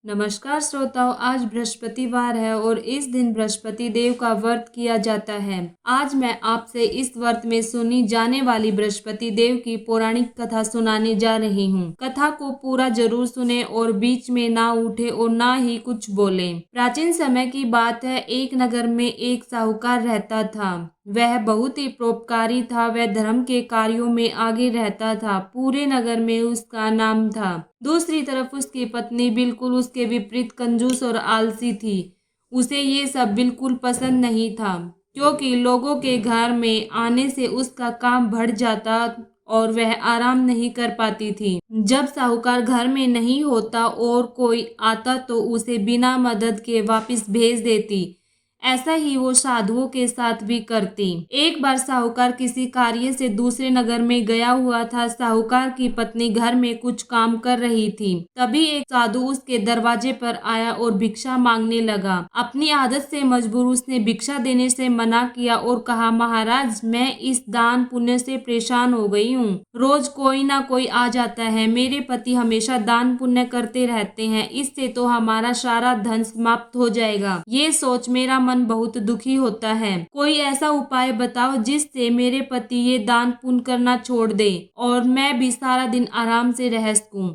नमस्कार श्रोताओं, आज बृहस्पतिवार है और इस दिन बृहस्पति देव का व्रत किया जाता है। आज मैं आपसे इस व्रत में सुनी जाने वाली बृहस्पति देव की पौराणिक कथा सुनाने जा रही हूँ। कथा को पूरा जरूर सुने और बीच में ना उठे और ना ही कुछ बोले। प्राचीन समय की बात है, एक नगर में एक साहूकार रहता था। वह बहुत ही परोपकारी था। वह धर्म के कार्यों में आगे रहता था। पूरे नगर में उसका नाम था। दूसरी तरफ उसकी पत्नी बिल्कुल उसके विपरीत कंजूस और आलसी थी। उसे ये सब बिल्कुल पसंद नहीं था, क्योंकि लोगों के घर में आने से उसका काम बढ़ जाता और वह आराम नहीं कर पाती थी। जब साहूकार घर में नहीं होता और कोई आता तो उसे बिना मदद के वापस भेज देती। ऐसा ही वो साधुओं के साथ भी करती। एक बार साहूकार किसी कार्य से दूसरे नगर में गया हुआ था। साहूकार की पत्नी घर में कुछ काम कर रही थी। तभी एक साधु उसके दरवाजे पर आया और भिक्षा मांगने लगा। अपनी आदत से मजबूर उसने भिक्षा देने से मना किया और कहा, महाराज, मैं इस दान पुण्य से परेशान हो गई हूँ। रोज कोई ना कोई आ जाता है। मेरे पति हमेशा दान पुण्य करते रहते हैं। इससे तो हमारा सारा धन समाप्त हो जाएगा। ये सोच मेरा मन बहुत दुखी होता है। कोई ऐसा उपाय बताओ जिससे मेरे पति ये दान पुण्य करना छोड़ दे और मैं भी सारा दिन आराम से रह सकूं।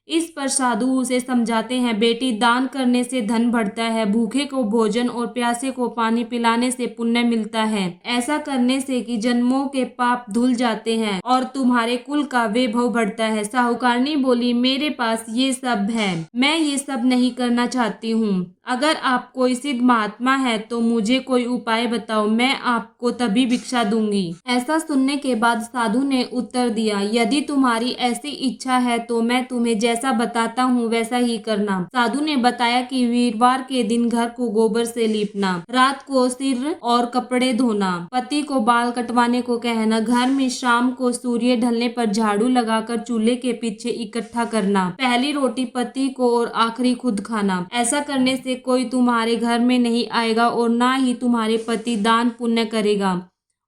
इस पर साधु उसे समझाते हैं, बेटी, दान करने से धन बढ़ता है। भूखे को भोजन और प्यासे को पानी पिलाने से पुण्य मिलता है। ऐसा करने से कि जन्मों के पाप धुल जाते हैं और तुम्हारे कुल का वैभव बढ़ता है। साहूकारनी बोली, मेरे पास ये सब है, मैं ये सब नहीं करना चाहती हूँ। अगर आप कोई सिद्ध महात्मा है तो मुझे कोई उपाय बताओ, मैं आपको तभी भिक्षा दूंगी। ऐसा सुनने के बाद साधु ने उत्तर दिया, यदि तुम्हारी ऐसी इच्छा है तो मैं तुम्हें जैसा बताता हूँ वैसा ही करना। साधु ने बताया कि वीरवार के दिन घर को गोबर से लीपना, रात को सिर और कपड़े धोना, पति को बाल कटवाने को कहना, घर में शाम को सूर्य ढलने पर झाड़ू लगाकर चूल्हे के पीछे इकट्ठा करना, पहली रोटी पति को और आखिरी खुद खाना। ऐसा करने से कोई तुम्हारे घर में नहीं आएगा और ना ही तुम्हारे पति दान पुण्य करेगा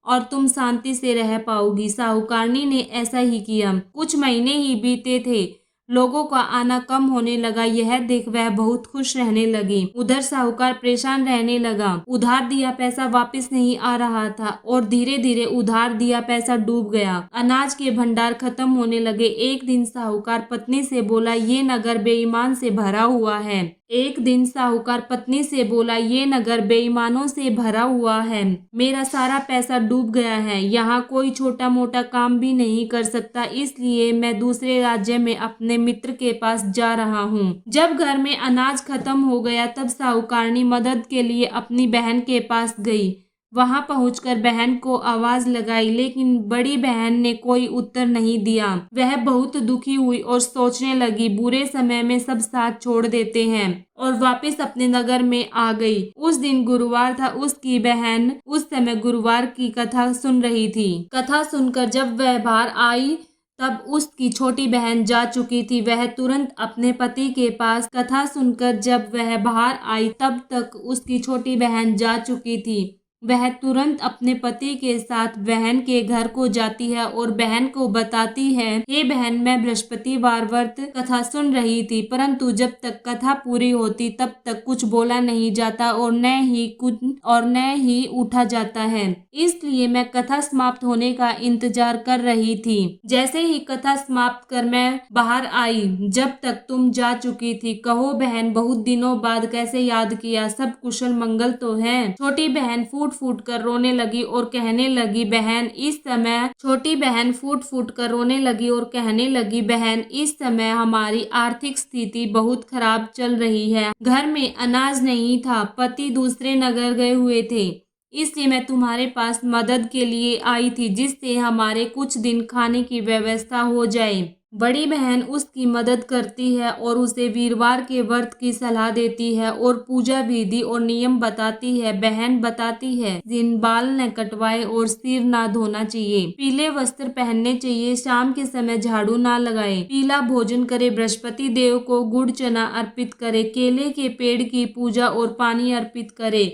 और तुम शांति से रह पाओगी। साहूकारनी ने ऐसा ही किया। कुछ महीने ही बीते थे। लोगों का आना कम होने लगा। यह देख वह बहुत खुश रहने लगी। उधर साहूकार परेशान रहने लगा। उधार दिया पैसा वापस नहीं आ रहा था और धीरे धीरे उधार दिया पैसा डूब गया। अनाज के भंडार खत्म होने लगे। एक दिन साहूकार पत्नी से बोला, ये नगर बेईमान से भरा हुआ है। एक दिन साहूकार पत्नी से बोला, ये नगर बेईमानों से भरा हुआ है। मेरा सारा पैसा डूब गया है। यहाँ कोई छोटा मोटा काम भी नहीं कर सकता, इसलिए मैं दूसरे राज्य में अपने मित्र के पास जा रहा हूँ। जब घर में अनाज खत्म हो गया तब साहूकारनी मदद के लिए अपनी बहन के पास गई। वहां पहुंचकर बहन को आवाज लगाई, लेकिन बड़ी बहन ने कोई उत्तर नहीं दिया। वह बहुत दुखी हुई और सोचने लगी, बुरे समय में सब साथ छोड़ देते हैं, और वापस अपने नगर में आ गई। उस दिन गुरुवार था। उसकी बहन उस समय गुरुवार की कथा सुन रही थी। कथा सुनकर जब वह बाहर आई तब उसकी छोटी बहन जा चुकी थी। वह तुरंत अपने पति के पास। कथा सुनकर जब वह बाहर आई तब तक उसकी छोटी बहन जा चुकी थी। वह तुरंत अपने पति के साथ बहन के घर को जाती है और बहन को बताती है, हे बहन, मैं बृहस्पतिवार व्रत कथा सुन रही थी, परंतु जब तक कथा पूरी होती तब तक कुछ बोला नहीं जाता और न ही उठा जाता है, इसलिए मैं कथा समाप्त होने का इंतजार कर रही थी। जैसे ही कथा समाप्त कर मैं बाहर आई, जब तक तुम जा चुकी थी। कहो बहन, बहुत दिनों बाद कैसे याद किया? सब कुशल मंगल तो है? छोटी बहन फूट फूट कर रोने लगी और कहने लगी, बहन इस समय छोटी बहन फूट फूट कर रोने लगी और कहने लगी, बहन इस समय हमारी आर्थिक स्थिति बहुत खराब चल रही है। घर में अनाज नहीं था, पति दूसरे नगर गए हुए थे, इसलिए मैं तुम्हारे पास मदद के लिए आई थी, जिससे हमारे कुछ दिन खाने की व्यवस्था हो जाए। बड़ी बहन उसकी मदद करती है और उसे वीरवार के व्रत की सलाह देती है और पूजा विधि और नियम बताती है। बहन बताती है, दिन बाल न कटवाए और सिर ना धोना चाहिए, पीले वस्त्र पहनने चाहिए, शाम के समय झाड़ू ना लगाए, पीला भोजन करे, बृहस्पति देव को गुड़ चना अर्पित करे, केले के पेड़ की पूजा और पानी अर्पित करे।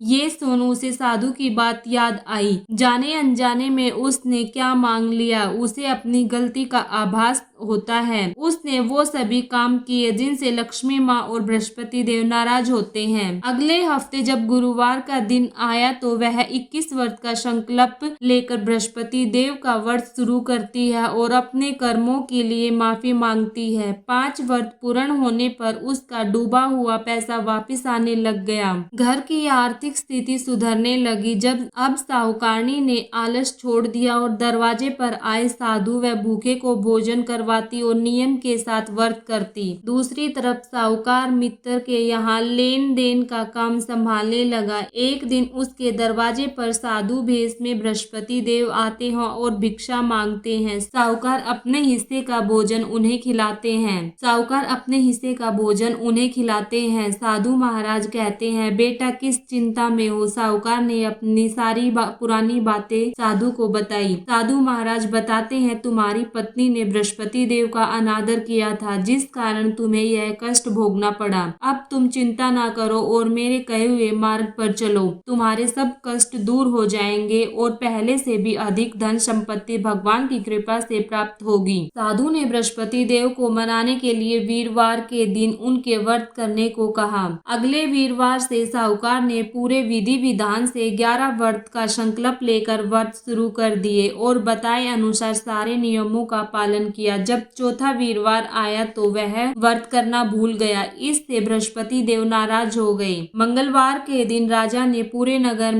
ये सुन उसे साधु की बात याद आई। जाने अनजाने में उसने क्या मांग लिया, उसे अपनी गलती का आभास होता है। उसने वो सभी काम किए जिनसे लक्ष्मी माँ और बृहस्पति देव नाराज होते हैं। अगले हफ्ते जब गुरुवार का दिन आया तो वह 21 व्रत का संकल्प लेकर बृहस्पति देव का व्रत शुरू करती है और अपने कर्मों के लिए माफी मांगती है। 5 व्रत पूर्ण होने पर उसका डूबा हुआ पैसा वापस आने लग गया। घर की आर्थिक स्थिति सुधरने लगी जब अब साहूकारनी ने आलस छोड़ दिया और दरवाजे पर आए साधु व भूखे को भोजन करवाती और नियम के साथ व्रत करती। दूसरी तरफ साहूकार मित्र के यहाँ लेन देन का काम संभालने लगा। एक दिन उसके दरवाजे पर साधु भेष में बृहस्पति देव आते हैं और भिक्षा मांगते हैं। साहूकार अपने हिस्से का भोजन उन्हें खिलाते हैं। साधु महाराज कहते हैं, बेटा किस चिंता में हो? साहूकार ने अपनी सारी पुरानी बातें साधु को बताई। साधु महाराज बताते हैं, तुम्हारी पत्नी ने बृहस्पति देव का अनादर किया था जिस कारण तुम्हें यह कष्ट भोगना पड़ा। अब तुम चिंता ना करो और मेरे कहे हुए मार्ग पर चलो, तुम्हारे सब कष्ट दूर हो जाएंगे और पहले से भी अधिक धन संपत्ति भगवान की कृपा से प्राप्त होगी। साधु ने बृहस्पति देव को मनाने के लिए वीरवार के दिन उनके व्रत करने को कहा। अगले वीरवार से साहूकार ने पूरे विधि विधान से 11 व्रत का संकल्प लेकर व्रत शुरू कर दिए और बताए अनुसार सारे नियमों का पालन किया। जब चौथा वीरवार आया तो वह व्रत करना भूल गया। इससे बृहस्पति देव नाराज हो गए। मंगलवार के दिन राजा ने पूरे नगर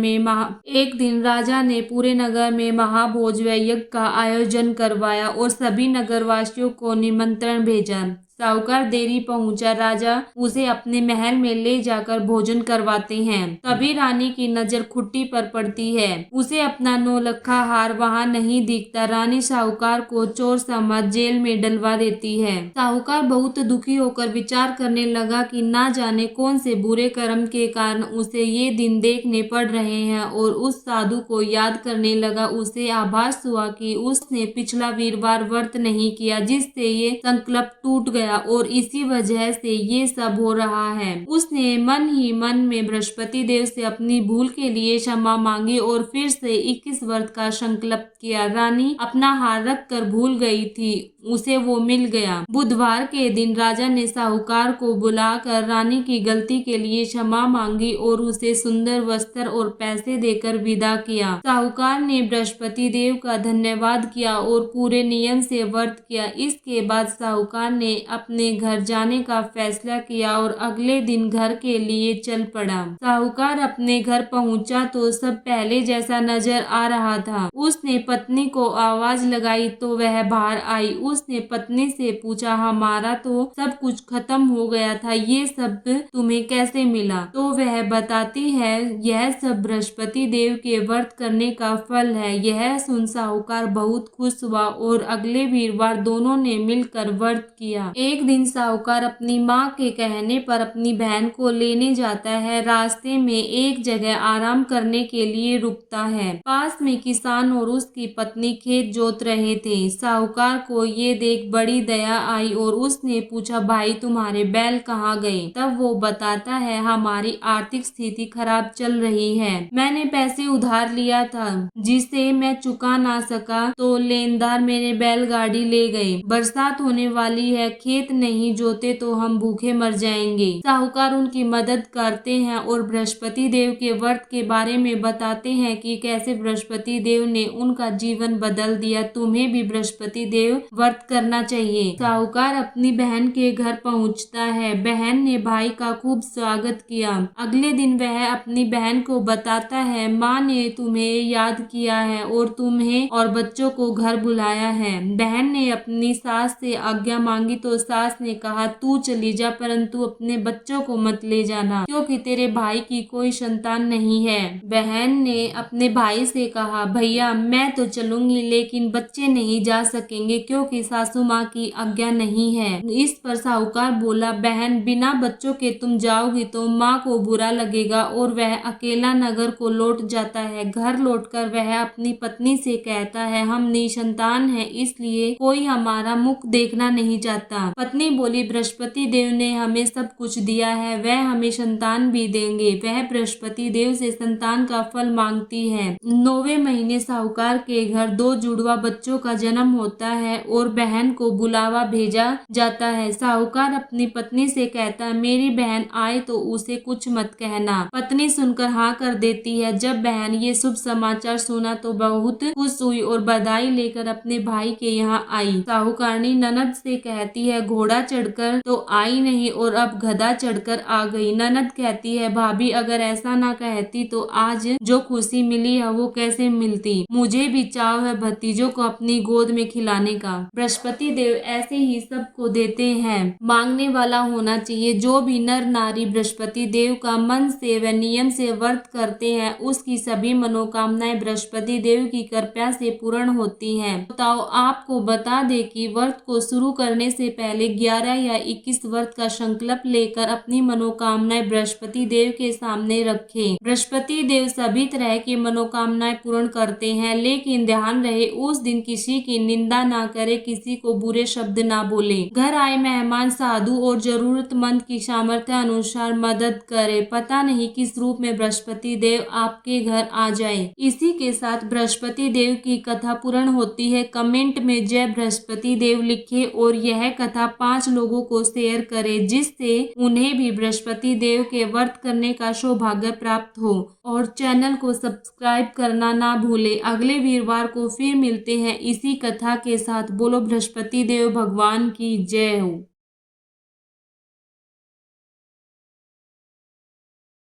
में महाभोज व यज्ञ का आयोजन करवाया और सभी नगरवासियों को निमंत्रण भेजा। साहूकार देरी पहुंचा। राजा उसे अपने महल में ले जाकर भोजन करवाते हैं। तभी रानी की नजर खुट्टी पर पड़ती है। उसे अपना नौलखा हार वहां नहीं दिखता। रानी साहूकार को चोर समझ जेल में डलवा देती है। साहूकार बहुत दुखी होकर विचार करने लगा कि ना जाने कौन से बुरे कर्म के कारण उसे ये दिन देखने पड़ रहे हैं और उस साधु को याद करने लगा। उसे आभास हुआ कि उसने पिछला वीरवार व्रत नहीं किया जिससे ये संकल्प टूट गया और इसी वजह से ये सब हो रहा है। उसने मन ही मन में बृहस्पति देव से अपनी भूल के लिए क्षमा मांगी और फिर से 21 व्रत का संकल्प किया। रानी अपना हार रख कर भूल गई थी, उसे वो मिल गया। बुधवार के दिन राजा ने साहूकार को बुलाकर रानी की गलती के लिए क्षमा मांगी और उसे सुंदर वस्त्र और पैसे देकर विदा किया। साहूकार ने बृहस्पति देव का धन्यवाद किया और पूरे नियम से व्रत किया। इसके बाद साहूकार ने अपने घर जाने का फैसला किया और अगले दिन घर के लिए चल पड़ा। साहूकार अपने घर पहुंचा तो सब पहले जैसा नजर आ रहा था। उसने पत्नी को आवाज लगाई तो वह बाहर आई। उसने पत्नी से पूछा, हमारा तो सब कुछ खत्म हो गया था, ये सब तुम्हें कैसे मिला? तो वह बताती है, यह सब बृहस्पति देव के व्रत करने का फल है। यह सुन साहूकार बहुत खुश हुआ और अगले वीरवार दोनों ने मिलकर व्रत किया। एक दिन साहूकार अपनी माँ के कहने पर अपनी बहन को लेने जाता है। रास्ते में एक जगह आराम करने के लिए रुकता है। पास में किसान और उसकी पत्नी खेत जोत रहे थे। साहूकार को ये देख बड़ी दया आई और उसने पूछा, भाई तुम्हारे बैल कहाँ गए? तब वो बताता है, हमारी आर्थिक स्थिति खराब चल रही है। मैंने पैसे उधार लिया था जिसे मैं चुका ना सका तो लेनदार मेरे बैलगाड़ी ले गए। बरसात होने वाली है, खेत नहीं जोते तो हम भूखे मर जाएंगे। साहूकार उनकी मदद करते हैं और बृहस्पति देव के व्रत के बारे में बताते हैं कि कैसे बृहस्पति देव ने उनका जीवन बदल दिया। तुम्हें भी बृहस्पति देव व्रत करना चाहिए। साहूकार अपनी बहन के घर पहुंचता है। बहन ने भाई का खूब स्वागत किया। अगले दिन वह अपनी बहन को बताता है, माँ ने तुम्हें याद किया है और तुम्हें और बच्चों को घर बुलाया है। बहन ने अपनी सास से आज्ञा मांगी तो सास ने कहा, तू चली जा परंतु अपने बच्चों को मत ले जाना क्योंकि तेरे भाई की कोई संतान नहीं है। बहन ने अपने भाई से कहा, भैया मैं तो चलूंगी लेकिन बच्चे नहीं जा सकेंगे क्योंकि सासू माँ की आज्ञा नहीं है। इस पर साहूकार बोला, बहन बिना बच्चों के तुम जाओगी तो माँ को बुरा लगेगा और वह अकेला नगर को लौट जाता है। घर लौटकर वह अपनी पत्नी से कहता है, हम निसंतान हैं इसलिए कोई हमारा मुख देखना नहीं चाहता। पत्नी बोली, बृहस्पति देव ने हमें सब कुछ दिया है, वह हमें संतान भी देंगे। वह बृहस्पति देव से संतान का फल मांगती है। 9वें महीने साहूकार के घर 2 जुड़वा बच्चों का जन्म होता है और बहन को बुलावा भेजा जाता है। साहूकार अपनी पत्नी से कहता है, मेरी बहन आए तो उसे कुछ मत कहना। पत्नी सुनकर हाँ कर देती है। जब बहन ये शुभ समाचार सुना तो बहुत खुश हुई और बधाई लेकर अपने भाई के यहाँ आई। साहूकारनी ननद से कहती है, घोड़ा चढ़कर तो आई नहीं और अब गधा चढ़कर आ गई। ननद कहती है, भाभी अगर ऐसा ना कहती तो आज जो खुशी मिली है वो कैसे मिलती। मुझे भी चाव है भतीजों को अपनी गोद में खिलाने का। बृहस्पति देव ऐसे ही सबको देते हैं। मांगने वाला होना चाहिए। जो भी नर नारी बृहस्पति देव का मन से व नियम से व्रत करते हैं उसकी सभी मनोकामनाएं बृहस्पति देव की कृपा से पूर्ण होती हैं। तो आपको बता दे कि व्रत को शुरू करने से पहले 11 या 21 व्रत का संकल्प लेकर अपनी मनोकामनाएं बृहस्पति देव के सामने रखें। बृहस्पति देव सभी तरह की मनोकामनाएं पूर्ण करते हैं, लेकिन ध्यान रहे उस दिन किसी की निंदा ना करे, किसी को बुरे शब्द ना बोले। घर आए मेहमान साधु और जरूरतमंद की सामर्थ्य अनुसार मदद करे। पता नहीं किस रूप में बृहस्पति देव आपके घर आ जाए। इसी के साथ बृहस्पति देव की कथा पूर्ण होती है। कमेंट में जय बृहस्पति देव लिखे और यह कथा 5 लोगों को शेयर करे जिससे उन्हें भी बृहस्पति देव के व्रत करने का सौभाग्य प्राप्त हो। और चैनल को सब्सक्राइब करना ना भूले। अगले वीरवार को फिर मिलते हैं इसी कथा के साथ। बोलो बृहस्पति देव भगवान की जय हो।